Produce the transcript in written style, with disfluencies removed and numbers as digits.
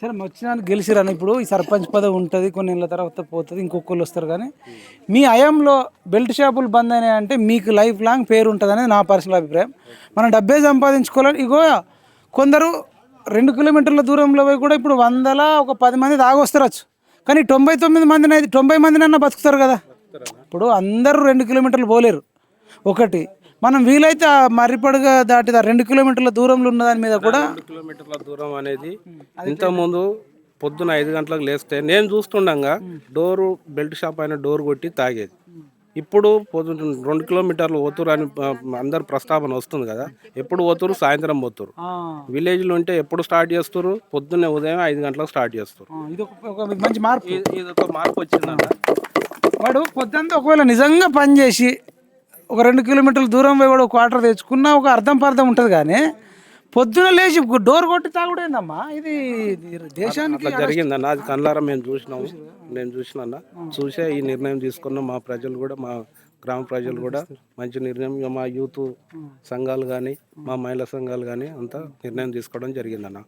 సరే వచ్చినానికి గెలిచిరాను ఇప్పుడు ఈ సర్పంచ్ పదవి ఉంటుంది, కొన్ని నెలల తర్వాత పోతుంది, ఇంకొకళ్ళు వస్తారు. కానీ మీ హయాంలో బెల్ట్ షాపులు బంద్ అయినాయి అంటే మీకు లైఫ్ లాంగ్ పేరు ఉంటుంది అనేది నా పర్సనల్ అభిప్రాయం. మనం డబ్బే సంపాదించుకోవాలని ఇగో కొందరు 2 కిలోమీటర్ల దూరంలో పోయి కూడా ఇప్పుడు ఒక 10 మంది తాగొస్తారచ్చు. కానీ 90 మందినన్నా బతుకుతారు కదా. ఇప్పుడు అందరూ 2 కిలోమీటర్లు పోలేరు. ఒకటి మనం వీలైతే ఆ మర్రిపడుగా దాటి 2 కిలోమీటర్ల దూరంలో ఉన్న దాని మీద కూడా 2 కిలోమీటర్ల దూరం అనేది ఇంతకుముందు పొద్దున 5 గంటలకు లేస్తే నేను చూస్తుండగా డోరు బెల్ట్ షాప్ అయిన డోర్ కొట్టి తాగేది. ఇప్పుడు 2 కిలోమీటర్లు పోతురు అని అందరు ప్రస్తావన వస్తుంది కదా. ఎప్పుడు పోతురు? సాయంత్రం పోతురు. విలేజ్లో ఉంటే ఎప్పుడు స్టార్ట్ చేస్తారు? పొద్దున్నే ఉదయం 5 గంటలకు స్టార్ట్ చేస్తారు. ఇది ఒక మంచి మార్పు. ఇది ఒక మార్పు వచ్చిందన్న. వాడు పొద్దుంతా ఒకవేళ నిజంగా పని చేసి ఒక 2 కిలోమీటర్ల దూరం పోయి వాడు ఒక క్వార్టర్ తెచ్చుకున్నా ఒక అర్థం ఉంటుంది. కానీ పొద్దున లేచి డోర్ కొట్టి తాగుడేందమ్మా ఇది దేశానికి అట్లా జరిగిందన్న. అది కళ్ళారా మేము చూసినాము. నేను చూసినా చూసే ఈ నిర్ణయం తీసుకున్నాం. మా ప్రజలు కూడా, మా గ్రామ ప్రజలు కూడా మంచి నిర్ణయం, మా యూత్ సంఘాలు కానీ, మా మహిళా సంఘాలు కానీ అంతా నిర్ణయం తీసుకోవడం జరిగిందన్న.